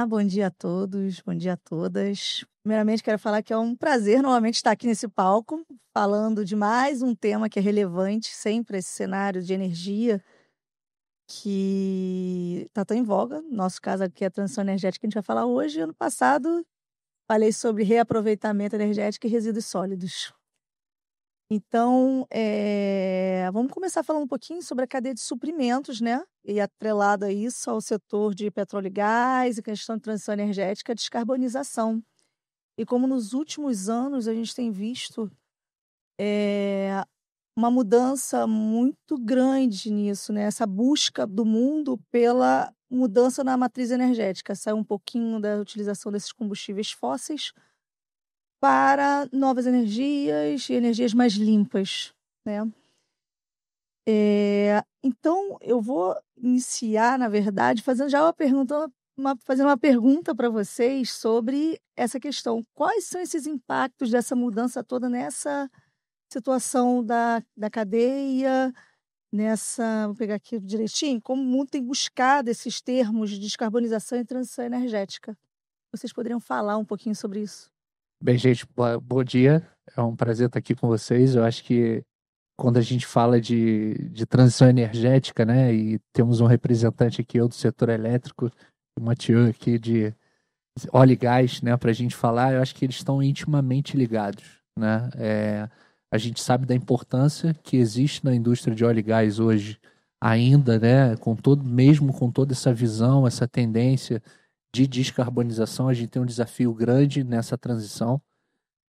Olá, bom dia a todos, bom dia a todas. Primeiramente, quero falar que é um prazer novamente estar aqui nesse palco, falando de mais um tema que é relevante sempre esse cenário de energia que está tão em voga. No nosso caso aqui é a transição energética que a gente vai falar hoje. Ano passado, falei sobre reaproveitamento energético e resíduos sólidos. Então, vamos começar falando um pouquinho sobre a cadeia de suprimentos, né? E atrelado a isso, ao setor de petróleo e gás e questão de transição energética, descarbonização. E como nos últimos anos a gente tem visto uma mudança muito grande nisso, né? Essa busca do mundo pela mudança na matriz energética, sair um pouquinho da utilização desses combustíveis fósseis para novas energias e energias mais limpas, né? Então, eu vou iniciar, na verdade, fazendo já fazendo uma pergunta para vocês sobre essa questão. Quais são esses impactos dessa mudança toda nessa situação da cadeia, vou pegar aqui direitinho, como o mundo tem buscado esses termos de descarbonização e transição energética? Vocês poderiam falar um pouquinho sobre isso? Bem, gente, bom dia. É um prazer estar aqui com vocês. Eu acho que quando a gente fala de transição energética, né, e temos um representante aqui, eu do setor elétrico, o Mathieu aqui de óleo e gás, né, para a gente falar, eu acho que eles estão intimamente ligados, né? A gente sabe da importância que existe na indústria de óleo e gás hoje, ainda, né, mesmo com toda essa visão, essa tendência de descarbonização, a gente tem um desafio grande nessa transição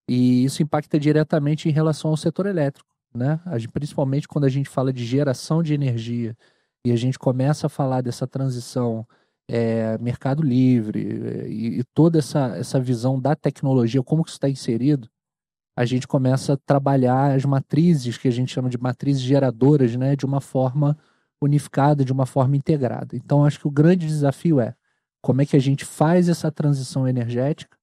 e isso impacta diretamente em relação ao setor elétrico, né? Principalmente quando a gente fala de geração de energia e a gente começa a falar dessa transição mercado livre e toda essa visão da tecnologia, como que isso está inserido, a gente começa a trabalhar as matrizes, que a gente chama de matrizes geradoras, né, de uma forma unificada, de uma forma integrada. Então, acho que o grande desafio é como é que a gente faz essa transição energética,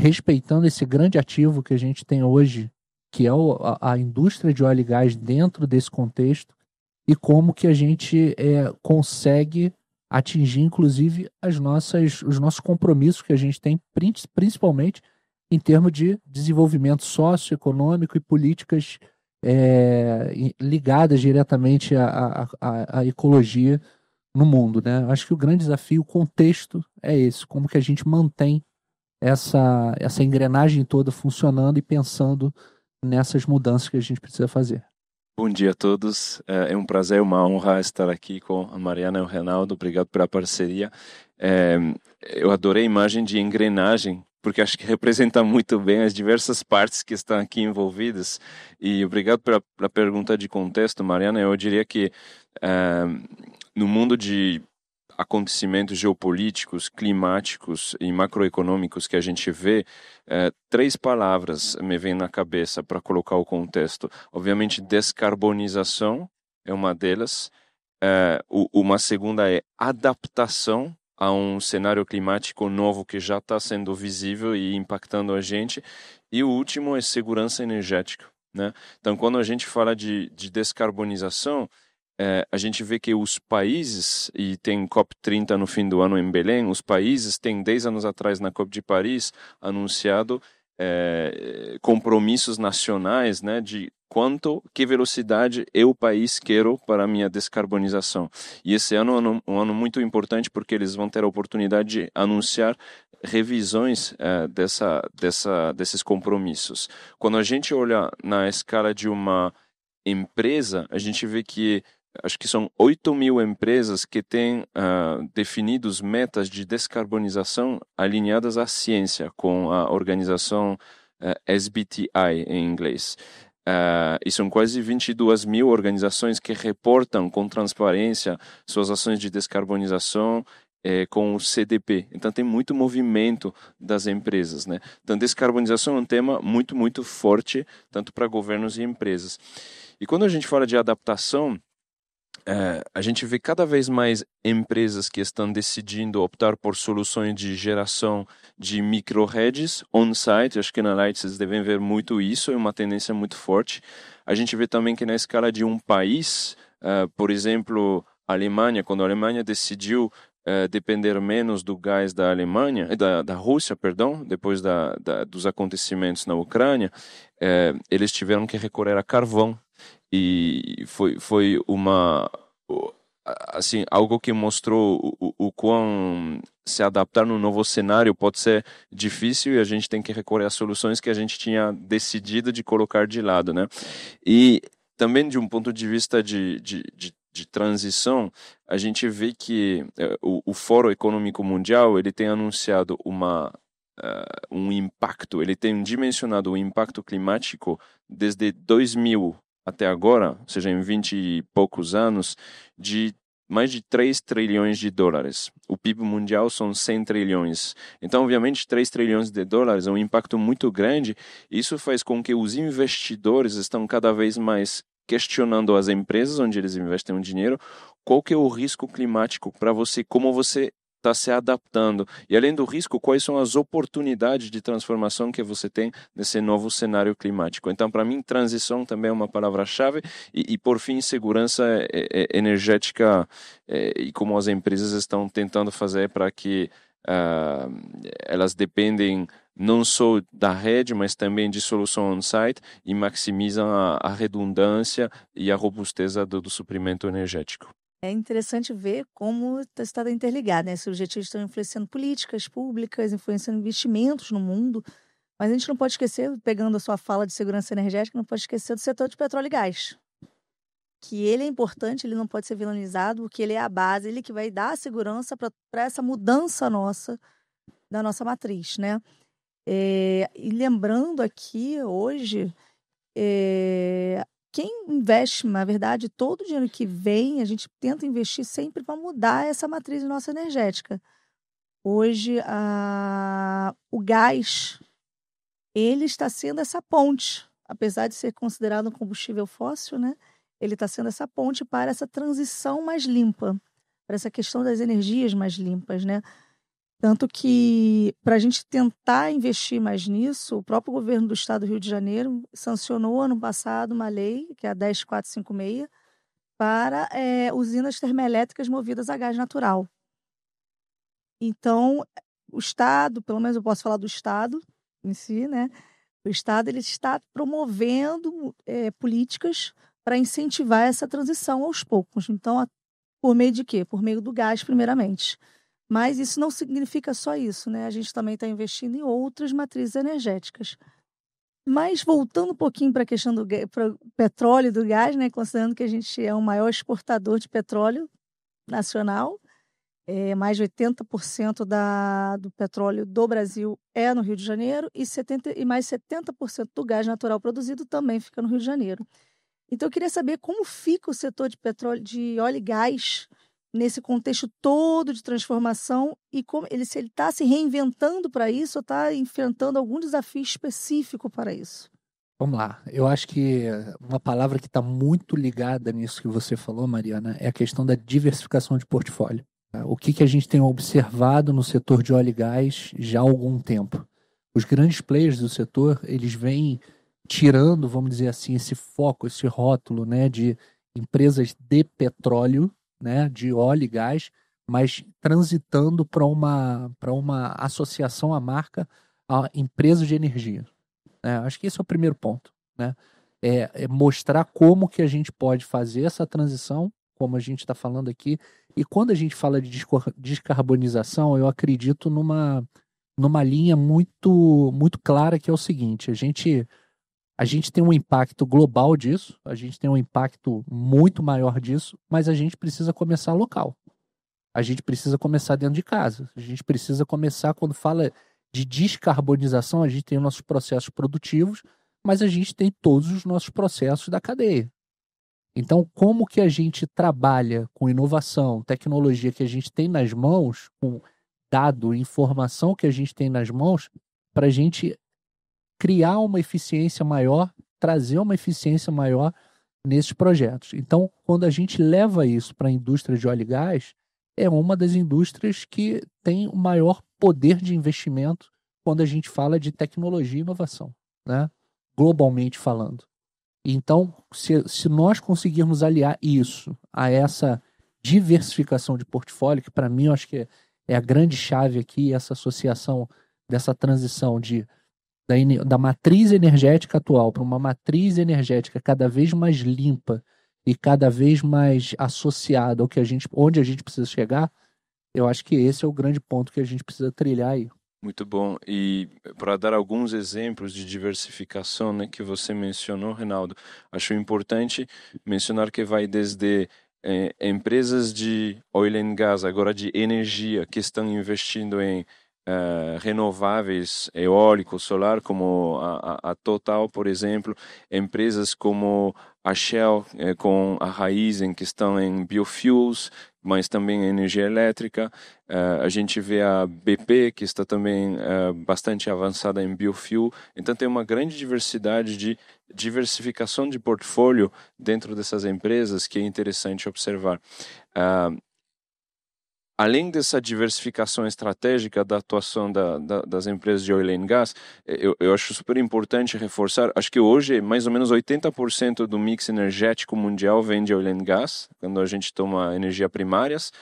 respeitando esse grande ativo que a gente tem hoje, que é a indústria de óleo e gás dentro desse contexto, e como que a gente consegue atingir, inclusive, os nossos compromissos que a gente tem, principalmente em termos de desenvolvimento socioeconômico e políticas ligadas diretamente à ecologia no mundo, né? Acho que o grande desafio, o contexto é esse, como que a gente mantém essa engrenagem toda funcionando e pensando nessas mudanças que a gente precisa fazer. Bom dia a todos. É um prazer, uma honra estar aqui com a Mariana e o Reinaldo. Obrigado pela parceria. Eu adorei a imagem de engrenagem, porque acho que representa muito bem as diversas partes que estão aqui envolvidas. E obrigado pela pergunta de contexto, Mariana. Eu diria que no mundo de acontecimentos geopolíticos, climáticos e macroeconômicos que a gente vê, três palavras me vêm na cabeça para colocar o contexto. Obviamente, descarbonização é uma delas. Uma segunda é adaptação a um cenário climático novo que já está sendo visível e impactando a gente. E o último é segurança energética, né? Então, quando a gente fala de descarbonização, a gente vê que os países, e tem COP30 no fim do ano em Belém, os países têm 10 anos atrás na COP de Paris anunciado compromissos nacionais, né, de que velocidade eu, país, quero para a minha descarbonização. E esse ano é um ano muito importante porque eles vão ter a oportunidade de anunciar revisões desses compromissos. Quando a gente olha na escala de uma empresa, a gente vê que acho que são 8.000 empresas que têm definidos metas de descarbonização alinhadas à ciência, com a organização SBTI em inglês. E são quase 22.000 organizações que reportam com transparência suas ações de descarbonização com o CDP. Então tem muito movimento das empresas, né? Então descarbonização é um tema muito, muito forte, tanto para governos e empresas. E quando a gente fala de adaptação, a gente vê cada vez mais empresas que estão decidindo optar por soluções de geração de micro-redes on-site. Acho que na Light vocês devem ver muito isso, é uma tendência muito forte. A gente vê também que na escala de um país, por exemplo, a Alemanha, quando a Alemanha decidiu depender menos do gás da Alemanha, da Rússia, perdão, depois dos acontecimentos na Ucrânia, eles tiveram que recorrer a carvão. E foi assim, algo que mostrou o quão se adaptar no novo cenário pode ser difícil, e a gente tem que recorrer a soluções que a gente tinha decidido de colocar de lado, né? E também de um ponto de vista de transição, a gente vê que o Fórum Econômico Mundial ele tem anunciado um impacto, ele tem dimensionado o impacto climático desde 2000 até agora, ou seja, em 20 e poucos anos, de mais de 3 trilhões de dólares. O PIB mundial são 100 trilhões. Então, obviamente, 3 trilhões de dólares é um impacto muito grande. Isso faz com que os investidores estão cada vez mais questionando as empresas onde eles investem o dinheiro, qual que é o risco climático para você, como você está se adaptando. E além do risco, quais são as oportunidades de transformação que você tem nesse novo cenário climático. Então, para mim, transição também é uma palavra-chave e por fim, segurança energética e como as empresas estão tentando fazer para que elas dependem não só da rede, mas também de solução on-site e maximizam a redundância e a robustez do suprimento energético. É interessante ver como está interligado, né? Esses objetivos estão influenciando políticas públicas, influenciando investimentos no mundo, mas a gente não pode esquecer, pegando a sua fala de segurança energética, não pode esquecer do setor de petróleo e gás, que ele é importante, ele não pode ser vilanizado, porque ele é a base, ele que vai dar a segurança para essa mudança da nossa matriz, né? E lembrando aqui, hoje, quem investe, na verdade, todo o dinheiro que vem, a gente tenta investir sempre para mudar essa matriz nossa energética. Hoje, o gás, ele está sendo essa ponte, apesar de ser considerado um combustível fóssil, né? Ele está sendo essa ponte para essa transição mais limpa, para essa questão das energias mais limpas, né? Tanto que, para a gente tentar investir mais nisso, o próprio governo do estado do Rio de Janeiro sancionou ano passado uma lei, que é a 10456, para usinas termoelétricas movidas a gás natural. Então, o Estado, pelo menos eu posso falar do Estado em si, né? O Estado ele está promovendo políticas para incentivar essa transição aos poucos. Então, por meio de quê? Por meio do gás, primeiramente. Mas isso não significa só isso, né? A gente também está investindo em outras matrizes energéticas. Mas voltando um pouquinho para a questão do petróleo e do gás, né? Considerando que a gente é o maior exportador de petróleo nacional, mais de 80% do petróleo do Brasil é no Rio de Janeiro e mais 70% do gás natural produzido também fica no Rio de Janeiro. Então eu queria saber como fica o setor de petróleo, de óleo e gás nesse contexto todo de transformação e se ele está se reinventando para isso ou está enfrentando algum desafio específico para isso? Vamos lá. Eu acho que uma palavra que está muito ligada nisso que você falou, Mariana, é a questão da diversificação de portfólio. O que a gente tem observado no setor de óleo e gás já há algum tempo? Os grandes players do setor, eles vêm tirando, vamos dizer assim, esse foco, esse rótulo, né, de empresas de petróleo, né, de óleo e gás, mas transitando para uma associação à marca a empresas de energia. Acho que esse é o primeiro ponto, né? É mostrar como que a gente pode fazer essa transição, como a gente está falando aqui. E quando a gente fala de descarbonização, eu acredito numa linha muito, muito clara, que é o seguinte: a gente tem um impacto global disso, a gente tem um impacto muito maior disso, mas a gente precisa começar local. A gente precisa começar dentro de casa. A gente precisa começar, quando fala de descarbonização, a gente tem os nossos processos produtivos, mas a gente tem todos os nossos processos da cadeia. Então, como que a gente trabalha com inovação, tecnologia que a gente tem nas mãos, com dado, informação que a gente tem nas mãos, para a gente criar uma eficiência maior, trazer uma eficiência maior nesses projetos. Então, quando a gente leva isso para a indústria de óleo e gás, é uma das indústrias que tem o maior poder de investimento quando a gente fala de tecnologia e inovação, né? Globalmente falando. Então, se nós conseguirmos aliar isso a essa diversificação de portfólio, que para mim eu acho que é a grande chave aqui, essa associação dessa transição da matriz energética atual para uma matriz energética cada vez mais limpa e cada vez mais associada ao que onde a gente precisa chegar. Eu acho que esse é o grande ponto que a gente precisa trilhar aí. Muito bom. E para dar alguns exemplos de diversificação, né, que você mencionou, Reinaldo, acho importante mencionar que vai desde empresas de oil and gas, agora de energia, que estão investindo em renováveis, eólico, solar, como a Total, por exemplo, empresas como a Shell, com a Raízen, que estão em biofuels, mas também em energia elétrica. A gente vê a BP, que está também bastante avançada em biofuel. Então, tem uma grande diversidade de diversificação de portfólio dentro dessas empresas que é interessante observar. Além dessa diversificação estratégica da atuação das empresas de oil and gas, eu acho super importante reforçar, acho que hoje mais ou menos 80% do mix energético mundial vem de oil and gas, quando a gente toma energia primárias,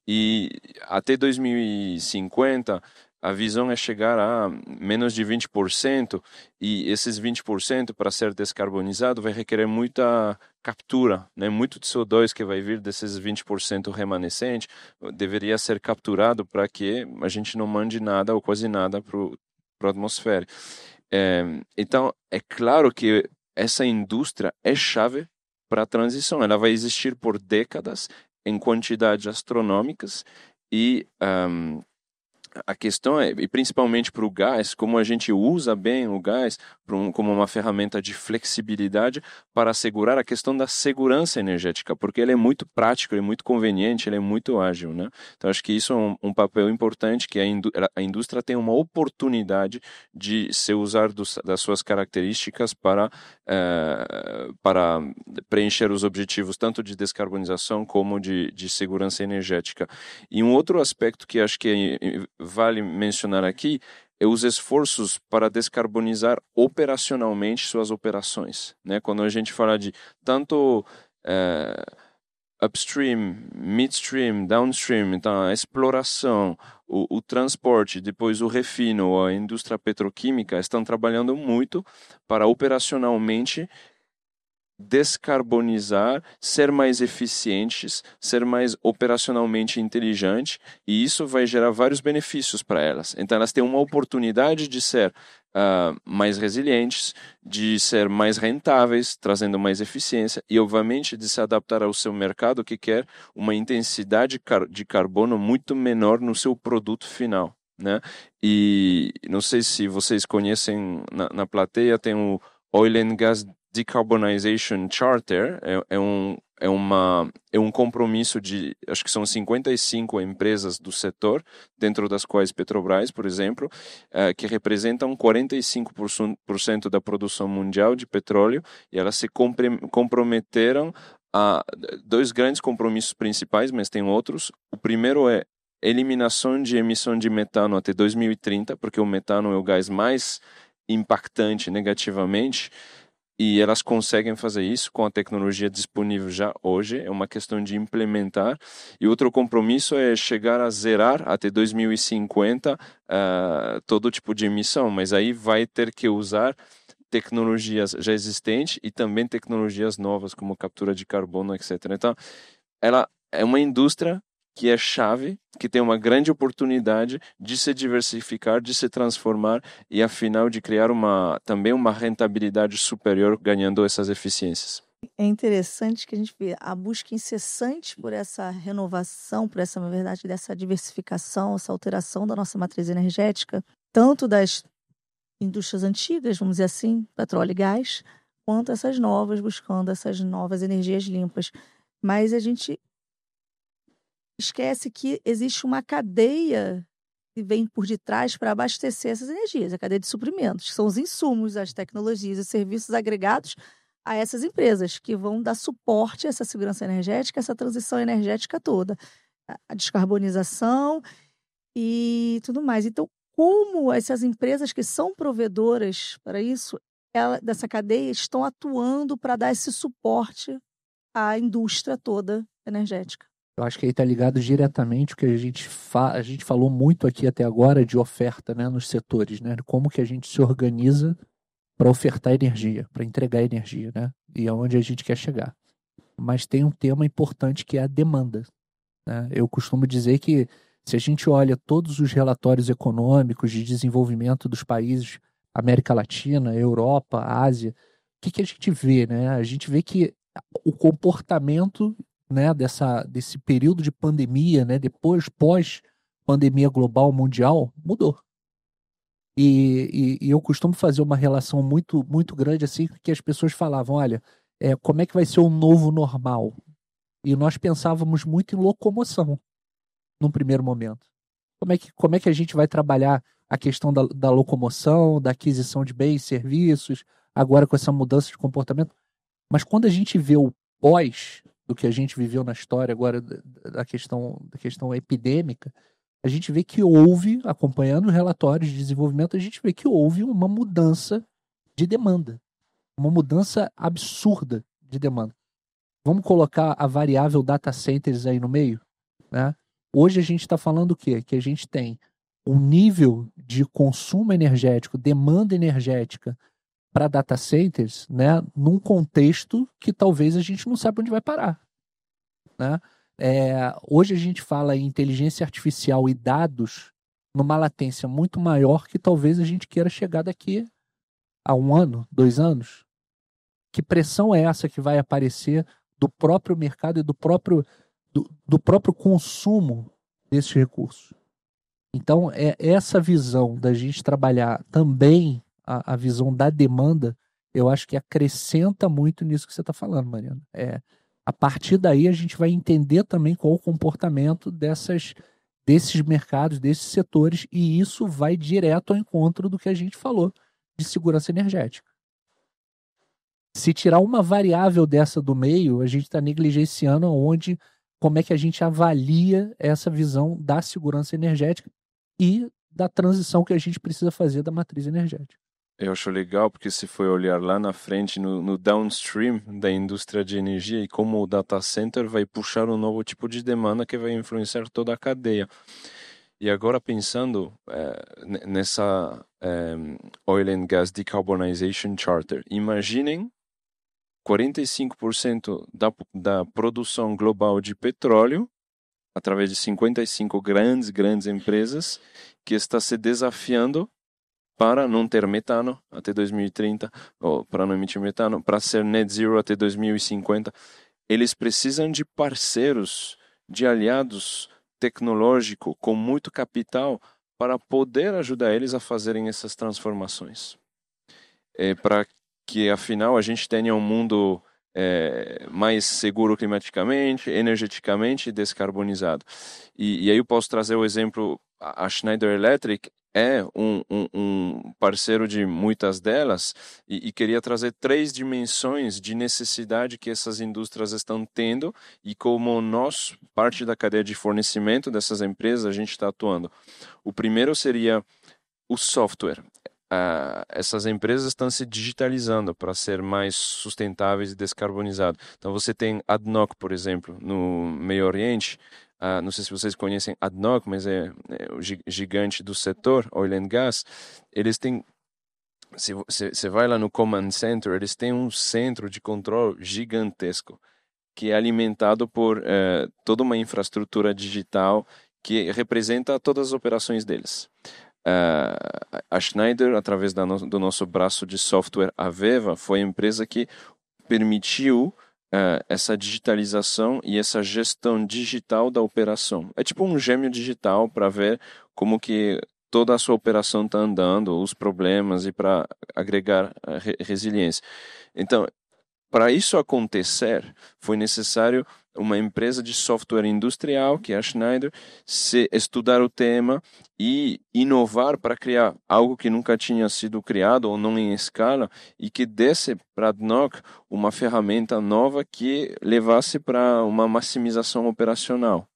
e até 2050 a visão é chegar a menos de 20%, e esses 20% para ser descarbonizado vai requerer muita captura, né? Muito de CO2 que vai vir desses 20% remanescente deveria ser capturado para que a gente não mande nada ou quase nada para a atmosfera. Então, é claro que essa indústria é chave para a transição. Ela vai existir por décadas em quantidades astronômicas e a questão é, e principalmente para o gás, como a gente usa bem o gás como uma ferramenta de flexibilidade para assegurar a questão da segurança energética, porque ele é muito prático, ele é muito conveniente, ele é muito ágil, né? Então, acho que isso é um papel importante, que a indústria tem uma oportunidade de se usar das suas características para preencher os objetivos tanto de descarbonização como de segurança energética. E um outro aspecto que acho que vale mencionar aqui é os esforços para descarbonizar operacionalmente suas operações, né? Quando a gente fala de tanto upstream, midstream, downstream, então a exploração, o transporte, depois o refino, a indústria petroquímica estão trabalhando muito para operacionalmente descarbonizar, ser mais eficientes, ser mais operacionalmente inteligente, e isso vai gerar vários benefícios para elas. Então, elas têm uma oportunidade de ser mais resilientes, de ser mais rentáveis, trazendo mais eficiência, e, obviamente, de se adaptar ao seu mercado, que quer uma intensidade de carbono muito menor no seu produto final, né? E não sei se vocês conhecem, na plateia tem o Oil and Gas Decarbonization Charter, é um compromisso de, acho que são 55 empresas do setor, dentro das quais Petrobras, por exemplo, que representam 45% da produção mundial de petróleo, e elas se comprometeram a dois grandes compromissos principais, mas tem outros. O primeiro é eliminação de emissão de metano até 2030, porque o metano é o gás mais impactante negativamente, e elas conseguem fazer isso com a tecnologia disponível já hoje, é uma questão de implementar. E outro compromisso é chegar a zerar até 2050 todo tipo de emissão, mas aí vai ter que usar tecnologias já existentes e também tecnologias novas, como captura de carbono, etc. Então, ela é uma indústria que é chave, que tem uma grande oportunidade de se diversificar, de se transformar e, afinal, de criar também uma rentabilidade superior, ganhando essas eficiências. É interessante que a gente vê a busca incessante por essa renovação, por essa, na verdade, dessa diversificação, essa alteração da nossa matriz energética, tanto das indústrias antigas, vamos dizer assim, petróleo e gás, quanto essas novas, buscando essas novas energias limpas. Mas a gente esquece que existe uma cadeia que vem por detrás para abastecer essas energias, a cadeia de suprimentos, que são os insumos, as tecnologias e serviços agregados a essas empresas, que vão dar suporte a essa segurança energética, essa transição energética toda, a descarbonização e tudo mais. Então, como essas empresas que são provedoras para isso, dessa cadeia, estão atuando para dar esse suporte à indústria toda energética? Eu acho que aí está ligado diretamente o que a gente falou muito aqui até agora de oferta, né, nos setores, né? Como que a gente se organiza para ofertar energia, para entregar energia, né? E aonde a gente quer chegar. Mas tem um tema importante que é a demanda, né? Eu costumo dizer que se a gente olha todos os relatórios econômicos de desenvolvimento dos países, América Latina, Europa, Ásia, o que a gente vê, né? A gente vê que o comportamento, né, desse período de pandemia, né, depois, pós-pandemia global mundial, mudou. E eu costumo fazer uma relação muito, muito grande assim, que as pessoas falavam, olha, como é que vai ser o novo normal? E nós pensávamos muito em locomoção num primeiro momento. Como é que a gente vai trabalhar a questão da locomoção, da aquisição de bens, serviços, agora com essa mudança de comportamento? Mas quando a gente vê o pós do que a gente viveu na história agora da questão epidêmica, a gente vê que houve, acompanhando os relatórios de desenvolvimento, a gente vê que houve uma mudança de demanda, uma mudança absurda de demanda. Vamos colocar a variável data centers aí no meio, né? Hoje a gente está falando o quê? Que a gente tem um nível de consumo energético, demanda energética para data centers, né, num contexto que talvez a gente não saiba onde vai parar, né? Hoje a gente fala em inteligência artificial e dados numa latência muito maior que talvez a gente queira chegar daqui a 1 ano, 2 anos. Que pressão é essa que vai aparecer do próprio mercado e do próprio consumo desses recursos? Então, essa visão da gente trabalhar também a visão da demanda, eu acho que acrescenta muito nisso que você está falando, Mariana. A partir daí, a gente vai entender também qual o comportamento desses mercados, desses setores, e isso vai direto ao encontro do que a gente falou de segurança energética. Se tirar uma variável dessa do meio, a gente está negligenciando como é que a gente avalia essa visão da segurança energética e da transição que a gente precisa fazer da matriz energética. Eu acho legal porque se for olhar lá na frente, no downstream da indústria de energia e como o data center vai puxar um novo tipo de demanda que vai influenciar toda a cadeia. E agora pensando nessa Oil and Gas Decarbonization Charter, imaginem 45% da produção global de petróleo através de 55 grandes empresas que está se desafiando para não ter metano até 2030, ou para não emitir metano, para ser net zero até 2050. Eles precisam de parceiros, de aliados tecnológicos com muito capital para poder ajudar eles a fazerem essas transformações. Para que, afinal, a gente tenha um mundo mais seguro climaticamente, energeticamente e descarbonizado. E aí eu posso trazer o exemplo, a Schneider Electric é um parceiro de muitas delas e queria trazer 3 dimensões de necessidade que essas indústrias estão tendo e como nós, parte da cadeia de fornecimento dessas empresas, a gente está atuando. O primeiro seria o software. Essas empresas estão se digitalizando para ser mais sustentáveis e descarbonizadas. Então você tem ADNOC, por exemplo, no Meio Oriente. Não sei se vocês conhecem ADNOC, mas é o gigante do setor, Oil and Gas. Eles têm, se você vai lá no Command Center, eles têm um centro de controle gigantesco, que é alimentado por toda uma infraestrutura digital que representa todas as operações deles. A Schneider, através do nosso braço de software Aveva, foi a empresa que permitiu essa digitalização e essa gestão digital da operação. É tipo um gêmeo digital para ver como que toda a sua operação está andando, os problemas e para agregar resiliência. Então, para isso acontecer, foi necessário uma empresa de software industrial, que é a Schneider, estudar o tema e inovar para criar algo que nunca tinha sido criado ou não em escala e que desse para a ADNOC uma ferramenta nova que levasse para uma maximização operacional.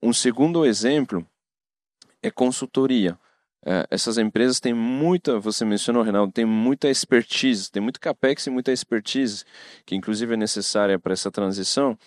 Um segundo exemplo é consultoria. Essas empresas têm muita, você mencionou, Reinaldo, tem muita expertise, tem muito capex e muita expertise, que inclusive é necessária para essa transição.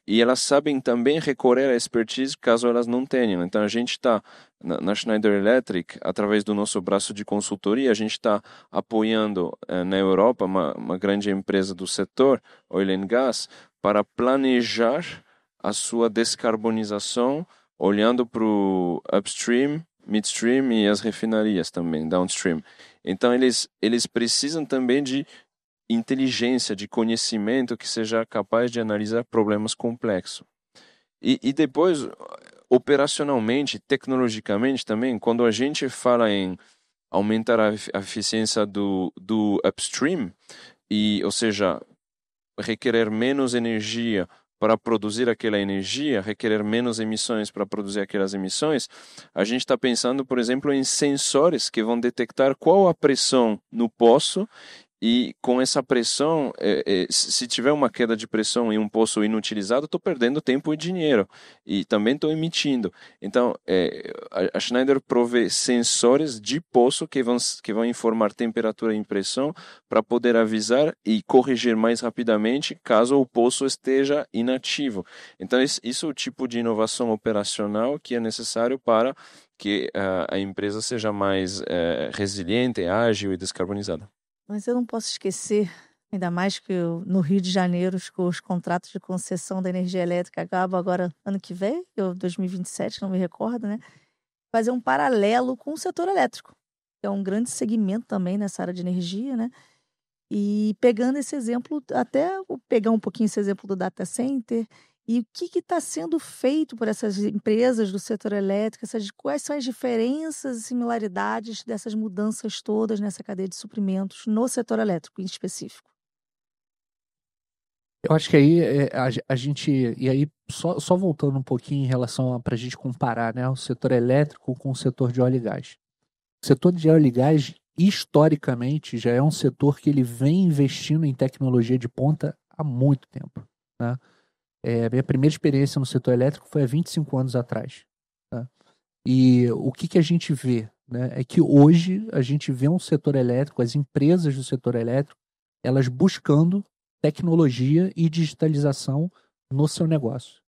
e elas sabem também recorrer à expertise caso elas não tenham. Então a gente está na Schneider Electric, através do nosso braço de consultoria, a gente está apoiando na Europa uma grande empresa do setor, oil and gas, para planejar a sua descarbonização, olhando para o upstream, midstream e as refinarias também, downstream. Então eles precisam também de inteligência, de conhecimento que seja capaz de analisar problemas complexos. E depois, operacionalmente, tecnologicamente também, quando a gente fala em aumentar a eficiência do upstream, ou seja, requerer menos energia para produzir aquela energia, requerer menos emissões para produzir aquelas emissões, a gente está pensando, por exemplo, em sensores que vão detectar qual a pressão no poço. E com essa pressão, se tiver uma queda de pressão em um poço inutilizado, estou perdendo tempo e dinheiro. E também estou emitindo. Então, a Schneider provê sensores de poço que vão informar temperatura e pressão para poder avisar e corrigir mais rapidamente caso o poço esteja inativo. Então, isso é o tipo de inovação operacional que é necessário para que a empresa seja mais resiliente, ágil e descarbonizada. Mas eu não posso esquecer, ainda mais que no Rio de Janeiro os contratos de concessão da energia elétrica acabam agora ano que vem, ou 2027, não me recordo, né? Fazer um paralelo com o setor elétrico, que é um grande segmento também nessa área de energia, né? E pegando esse exemplo, até vou pegar um pouquinho esse exemplo do data center, e o que está sendo feito por essas empresas do setor elétrico, quais são as diferenças e similaridades dessas mudanças todas nessa cadeia de suprimentos no setor elétrico em específico? Eu acho que aí a gente, e aí só voltando um pouquinho em relação para a gente comparar, né, o setor elétrico com o setor de óleo e gás. O setor de óleo e gás, historicamente, já é um setor que ele vem investindo em tecnologia de ponta há muito tempo, né? Minha primeira experiência no setor elétrico foi há 25 anos atrás. Tá? E o que a gente vê, né, é que hoje a gente vê um setor elétrico, as empresas do setor elétrico, elas buscando tecnologia e digitalização no seu negócio.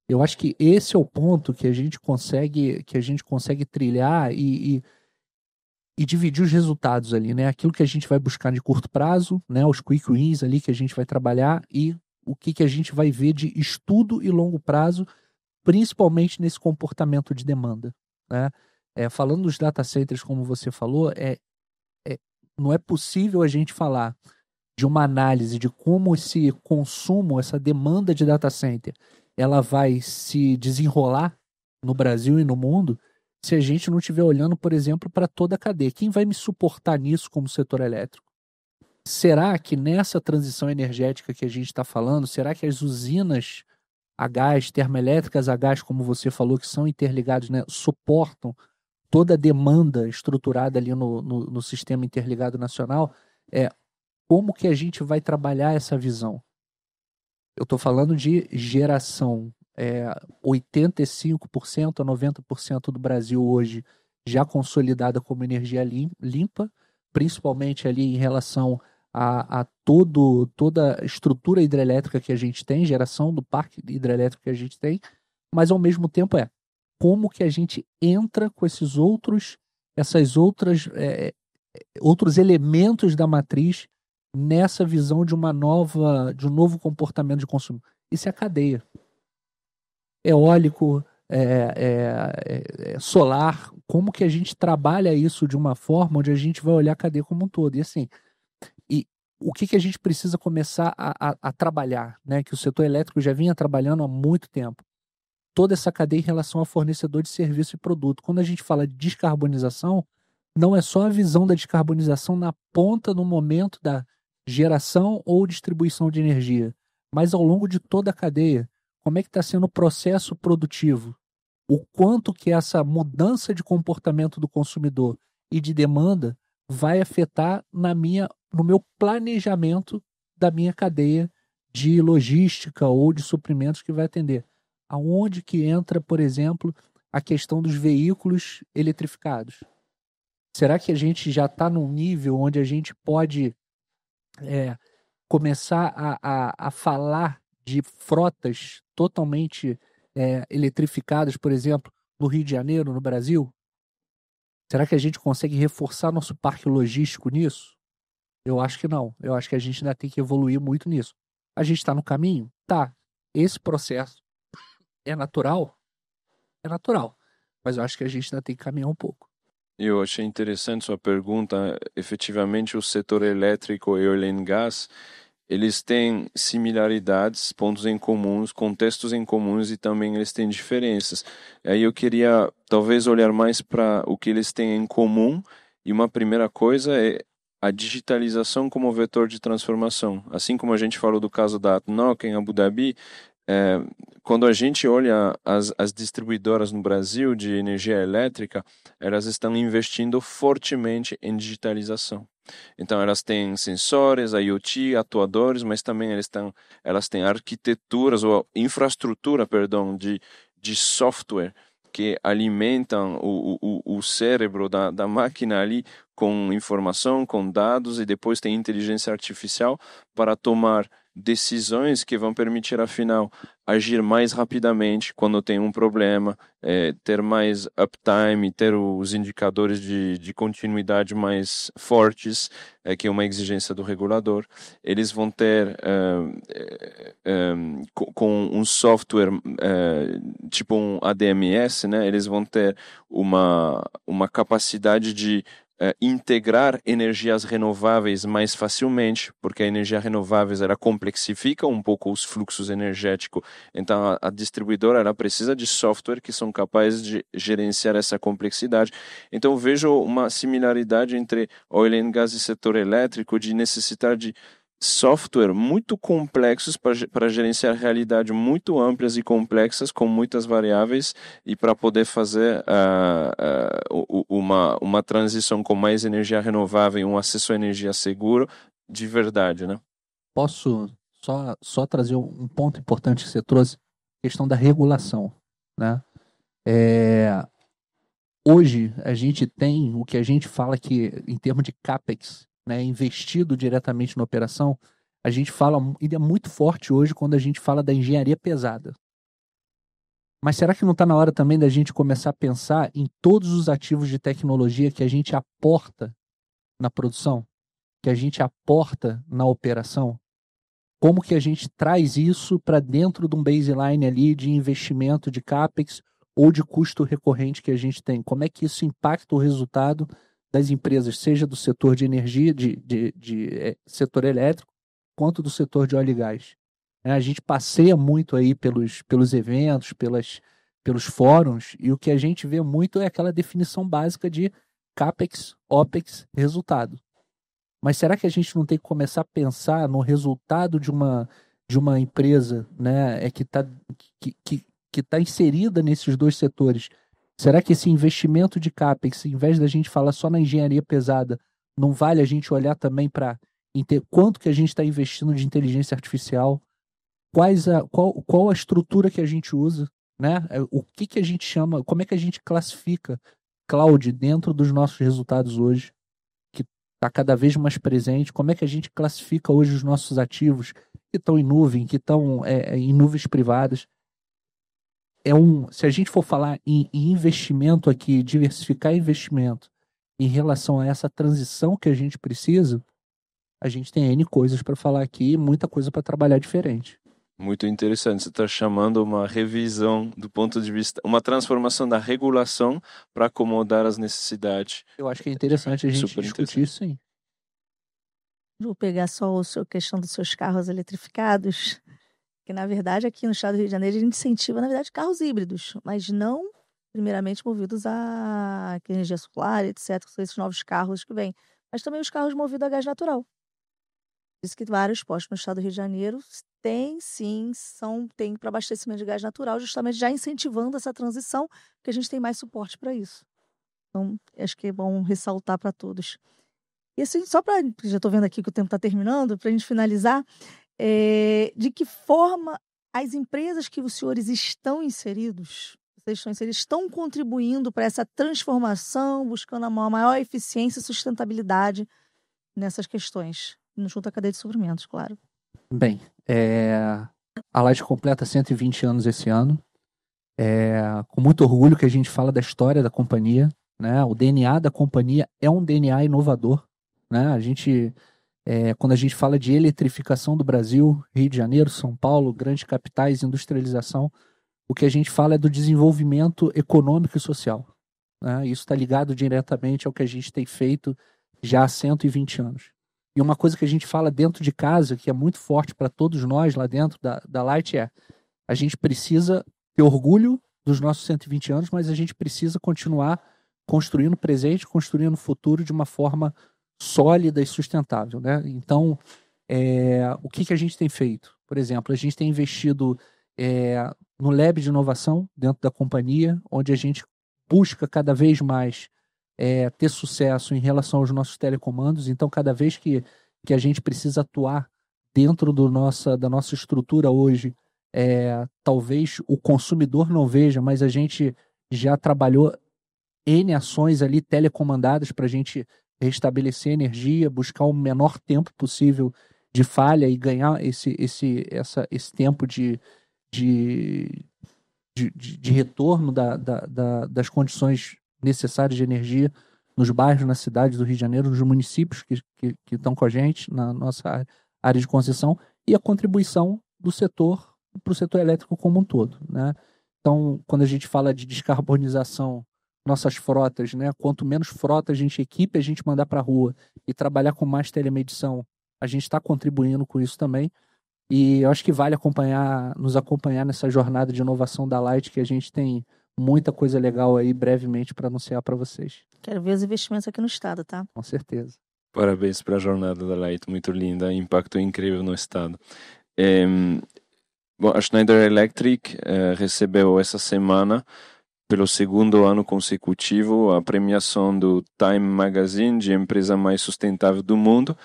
Eu acho que esse é o ponto que a gente consegue trilhar e dividir os resultados ali, né? Aquilo que a gente vai buscar de curto prazo, né? Os quick wins ali que a gente vai trabalhar e o que a gente vai ver de estudo e longo prazo, principalmente nesse comportamento de demanda, né? Falando dos data centers, como você falou, não é possível a gente falar de uma análise de como esse consumo, essa demanda de data center, ela vai se desenrolar no Brasil e no mundo, se a gente não estiver olhando, por exemplo, para toda a cadeia. Quem vai me suportar nisso como setor elétrico? Será que nessa transição energética que a gente está falando, será que as usinas a gás, termoelétricas a gás, como você falou, que são interligados, né, suportam toda a demanda estruturada ali no sistema interligado nacional? Como que a gente vai trabalhar essa visão? Eu estou falando de geração. 85% a 90% do Brasil hoje já consolidada como energia limpa, principalmente ali em relação a toda a estrutura hidrelétrica que a gente tem, geração do parque hidrelétrico que a gente tem, mas ao mesmo tempo como que a gente entra com outros elementos da matriz nessa visão de um novo comportamento de consumo. Isso é a cadeia. Eólico, solar, como que a gente trabalha isso de uma forma onde a gente vai olhar a cadeia como um todo. E assim, o que a gente precisa começar a trabalhar, né? Que o setor elétrico já vinha trabalhando há muito tempo. Toda essa cadeia em relação ao fornecedor de serviço e produto. Quando a gente fala de descarbonização, não é só a visão da descarbonização na ponta, no momento da geração ou distribuição de energia, mas ao longo de toda a cadeia. Como é que está sendo o processo produtivo? O quanto que essa mudança de comportamento do consumidor e de demanda vai afetar no meu planejamento da minha cadeia de logística ou de suprimentos que vai atender. Aonde que entra, por exemplo, a questão dos veículos eletrificados? Será que a gente já está num nível onde a gente pode começar a falar de frotas totalmente eletrificadas, por exemplo, no Rio de Janeiro, no Brasil? Será que a gente consegue reforçar nosso parque logístico nisso? Eu acho que não. Eu acho que a gente ainda tem que evoluir muito nisso. A gente está no caminho? Tá. Esse processo é natural? É natural. Mas eu acho que a gente ainda tem que caminhar um pouco. Eu achei interessante sua pergunta. Efetivamente, o setor elétrico e oil and gas, eles têm similaridades, pontos em comuns, contextos em comuns e também eles têm diferenças. Aí eu queria talvez olhar mais para o que eles têm em comum, e uma primeira coisa é a digitalização como vetor de transformação. Assim como a gente falou do caso da ADNOC em Abu Dhabi, quando a gente olha as distribuidoras no Brasil de energia elétrica, elas estão investindo fortemente em digitalização. Então, elas têm sensores, IoT, atuadores, mas também elas têm arquiteturas ou infraestrutura, perdão, de software que alimentam o cérebro da máquina ali com informação, com dados, e depois tem inteligência artificial para tomar decisões que vão permitir, afinal, agir mais rapidamente quando tem um problema, ter mais uptime, ter os indicadores de continuidade mais fortes, que é uma exigência do regulador. Eles vão ter, com um software tipo um ADMS, né, eles vão ter uma capacidade de integrar energias renováveis mais facilmente, porque a energia renovável ela complexifica um pouco os fluxos energéticos. Então a distribuidora ela precisa de software que são capazes de gerenciar essa complexidade. Então vejo uma similaridade entre oil and gas e setor elétrico, de necessitar de software muito complexos para gerenciar realidades muito amplas e complexas com muitas variáveis, e para poder fazer uma transição com mais energia renovável e um acesso à energia seguro de verdade, né? Posso só trazer um ponto importante que você trouxe, questão da regulação, né? Hoje a gente tem o que a gente fala que, em termos de CAPEX, né, investido diretamente na operação, a gente fala, ele é muito forte hoje quando a gente fala da engenharia pesada. Mas será que não está na hora também da gente começar a pensar em todos os ativos de tecnologia que a gente aporta na produção, que a gente aporta na operação? Como que a gente traz isso para dentro de um baseline ali de investimento de CAPEX ou de custo recorrente que a gente tem? Como é que isso impacta o resultado das empresas, seja do setor de energia, de setor elétrico, quanto do setor de óleo e gás? A gente passeia muito aí pelos eventos, pelos fóruns, e o que a gente vê muito é aquela definição básica de CAPEX, OPEX, resultado. Mas será que a gente não tem que começar a pensar no resultado de uma empresa, né, que tá inserida nesses dois setores? Será que esse investimento de CAPEX, em vez da gente falar só na engenharia pesada, não vale a gente olhar também para quanto que a gente está investindo de inteligência artificial? Qual a estrutura que a gente usa, né? O que a gente chama, como é que a gente classifica cloud dentro dos nossos resultados hoje, que está cada vez mais presente? Como é que a gente classifica hoje os nossos ativos que estão em nuvem, que estão em nuvens privadas? Se a gente for falar em investimento aqui, diversificar investimento em relação a essa transição que a gente precisa, a gente tem N coisas para falar aqui, muita coisa para trabalhar diferente. Muito interessante. Você está chamando uma revisão do ponto de vista, uma transformação da regulação para acomodar as necessidades. Eu acho que é interessante a gente discutir isso, sim. Vou pegar só a questão dos seus carros eletrificados, que na verdade aqui no estado do Rio de Janeiro a gente incentiva, na verdade, carros híbridos, mas não primeiramente movidos a energia solar, etc., que são esses novos carros que vêm, mas também os carros movidos a gás natural. Por isso que vários postos no estado do Rio de Janeiro tem para abastecimento de gás natural, justamente já incentivando essa transição, porque a gente tem mais suporte para isso. Então, acho que é bom ressaltar para todos. E assim, só para, já estou vendo aqui que o tempo está terminando, para a gente finalizar, de que forma as empresas que os senhores estão inseridos, estão contribuindo para essa transformação, buscando a maior eficiência e sustentabilidade nessas questões, junto à cadeia de suprimentos, claro. Bem, A Light completa 120 anos esse ano. Com muito orgulho que a gente fala da história da companhia, né? O DNA da companhia é um DNA inovador, né? Quando a gente fala de eletrificação do Brasil, Rio de Janeiro, São Paulo, grandes capitais, industrialização, o que a gente fala é do desenvolvimento econômico e social, né? Isso está ligado diretamente ao que a gente tem feito já há 120 anos. E uma coisa que a gente fala dentro de casa, que é muito forte para todos nós lá dentro da Light, a gente precisa ter orgulho dos nossos 120 anos, mas a gente precisa continuar construindo o presente, construindo o futuro de uma forma sólida e sustentável, né? Então, o que a gente tem feito? Por exemplo, a gente tem investido no Lab de inovação dentro da companhia, onde a gente busca cada vez mais ter sucesso em relação aos nossos telecomandos. Então, cada vez que a gente precisa atuar dentro da nossa estrutura hoje, talvez o consumidor não veja, mas a gente já trabalhou N ações ali telecomandadas para a gente restabelecer energia, buscar o menor tempo possível de falha e ganhar esse tempo de retorno das condições necessárias de energia nos bairros, na cidade do Rio de Janeiro, nos municípios que estão com a gente, na nossa área de concessão, e a contribuição do setor para o setor elétrico como um todo, né? Então, quando a gente fala de descarbonização, nossas frotas, né? Quanto menos frota a gente equipe, a gente mandar para a rua e trabalhar com mais telemedição, a gente está contribuindo com isso também. E eu acho que vale nos acompanhar nessa jornada de inovação da Light, que a gente tem muita coisa legal aí brevemente para anunciar para vocês. Quero ver os investimentos aqui no estado, tá? Com certeza. Parabéns para a jornada da Light, muito linda, impacto incrível no estado. Bom, a Schneider Electric recebeu essa semana, pelo segundo ano consecutivo, a premiação do Time Magazine de empresa mais sustentável do mundo,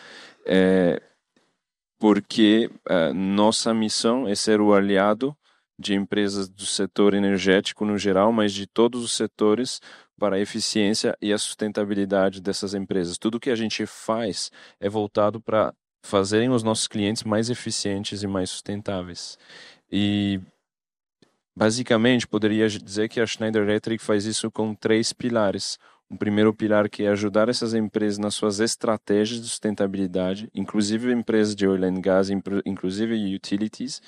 porque nossa missão é ser o aliado de empresas do setor energético no geral, mas de todos os setores, para a eficiência e a sustentabilidade dessas empresas. Tudo que a gente faz é voltado para fazerem os nossos clientes mais eficientes e mais sustentáveis. E basicamente poderia dizer que a Schneider Electric faz isso com 3 pilares. O primeiro pilar, que é ajudar essas empresas nas suas estratégias de sustentabilidade, inclusive empresas de oil and gas, inclusive utilities.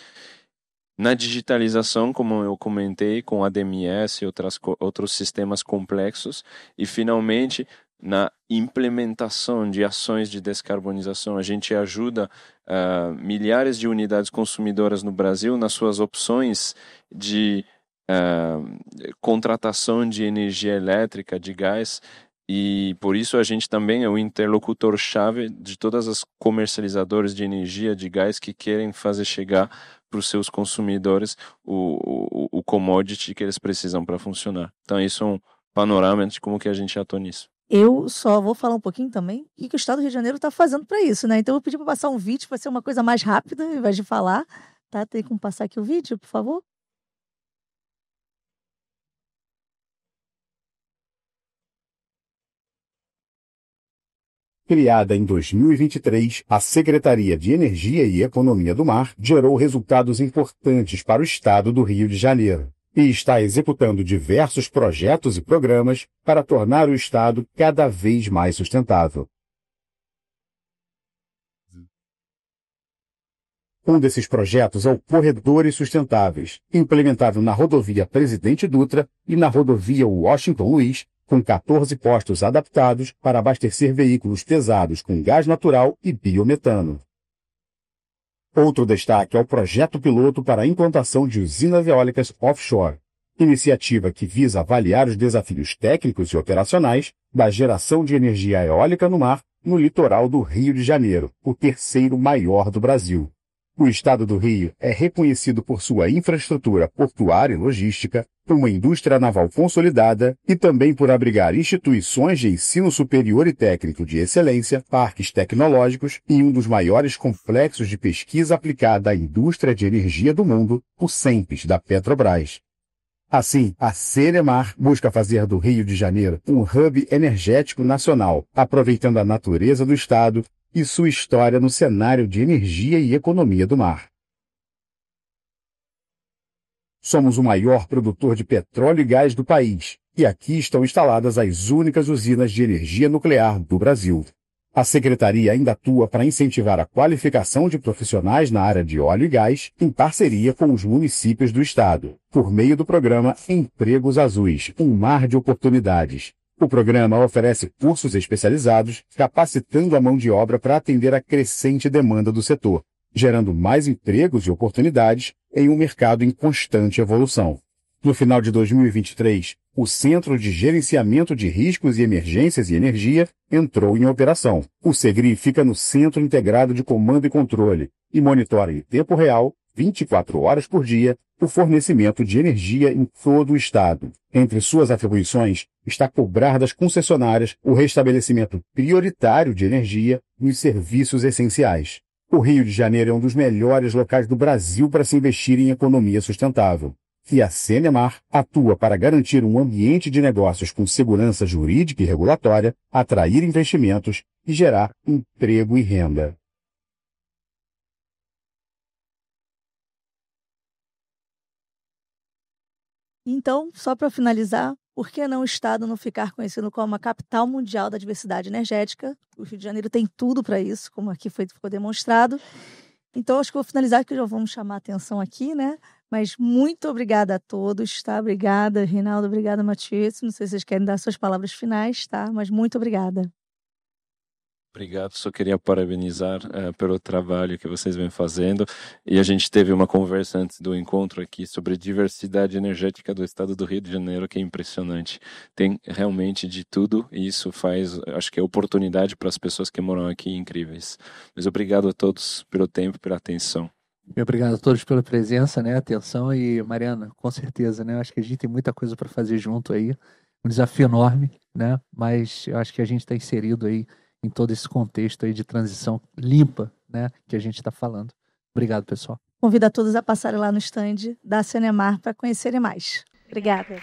Na digitalização, como eu comentei, com ADMS e outros sistemas complexos. E, finalmente, na implementação de ações de descarbonização. A gente ajuda milhares de unidades consumidoras no Brasil nas suas opções de contratação de energia elétrica, de gás, e por isso a gente também é o interlocutor-chave de todas as comercializadoras de energia, de gás, que querem fazer chegar para os seus consumidores o commodity que eles precisam para funcionar. Então isso é um panorama de como que a gente atua nisso. Eu só vou falar um pouquinho também o que o Estado do Rio de Janeiro está fazendo para isso, né? Então eu vou pedir para passar um vídeo, para ser uma coisa mais rápida, ao invés de falar. Tá? Tem como passar aqui o vídeo, por favor? Criada em 2023, a Secretaria de Energia e Economia do Mar gerou resultados importantes para o Estado do Rio de Janeiro e está executando diversos projetos e programas para tornar o Estado cada vez mais sustentável. Um desses projetos é o Corredores Sustentáveis, implementado na rodovia Presidente Dutra e na rodovia Washington Luiz, com 14 postos adaptados para abastecer veículos pesados com gás natural e biometano. Outro destaque é o projeto piloto para a implantação de usinas eólicas offshore, iniciativa que visa avaliar os desafios técnicos e operacionais da geração de energia eólica no mar no litoral do Rio de Janeiro, o terceiro maior do Brasil. O Estado do Rio é reconhecido por sua infraestrutura portuária e logística, por uma indústria naval consolidada e também por abrigar instituições de ensino superior e técnico de excelência, parques tecnológicos e um dos maiores complexos de pesquisa aplicada à indústria de energia do mundo, o CENPES, da Petrobras. Assim, a Ceremar busca fazer do Rio de Janeiro um hub energético nacional, aproveitando a natureza do Estado e sua história no cenário de energia e economia do mar. Somos o maior produtor de petróleo e gás do país, e aqui estão instaladas as únicas usinas de energia nuclear do Brasil. A Secretaria ainda atua para incentivar a qualificação de profissionais na área de óleo e gás, em parceria com os municípios do estado, por meio do programa Empregos Azuis, um mar de oportunidades. O programa oferece cursos especializados, capacitando a mão de obra para atender a crescente demanda do setor, gerando mais empregos e oportunidades em um mercado em constante evolução. No final de 2023, o Centro de Gerenciamento de Riscos e Emergências e Energia entrou em operação. O SEGRI fica no Centro Integrado de Comando e Controle e monitora em tempo real, 24 horas por dia, o fornecimento de energia em todo o estado. Entre suas atribuições está cobrar das concessionárias o restabelecimento prioritário de energia nos serviços essenciais. O Rio de Janeiro é um dos melhores locais do Brasil para se investir em economia sustentável. E a Cenemar atua para garantir um ambiente de negócios com segurança jurídica e regulatória, atrair investimentos e gerar emprego e renda. Então, só para finalizar, por que não o Estado não ficar conhecido como a capital mundial da diversidade energética? O Rio de Janeiro tem tudo para isso, como aqui ficou demonstrado. Então, acho que vou finalizar, que já vamos chamar a atenção aqui, né? Mas muito obrigada a todos, tá? Obrigada, Reinaldo, obrigada, Matias. Não sei se vocês querem dar suas palavras finais, tá? Mas muito obrigada. Obrigado, só queria parabenizar pelo trabalho que vocês vêm fazendo. E a gente teve uma conversa antes do encontro aqui sobre diversidade energética do estado do Rio de Janeiro, que é impressionante. Tem realmente de tudo e isso faz, acho que é oportunidade para as pessoas que moram aqui incríveis. Mas obrigado a todos pelo tempo, pela atenção. E obrigado a todos pela presença, né, atenção, e Mariana, com certeza, né, acho que a gente tem muita coisa para fazer junto aí, um desafio enorme, né, mas eu acho que a gente está inserido aí em todo esse contexto aí de transição limpa, né, que a gente está falando. Obrigado, pessoal. Convido a todos a passarem lá no stand da Cenemar para conhecerem mais. Obrigada.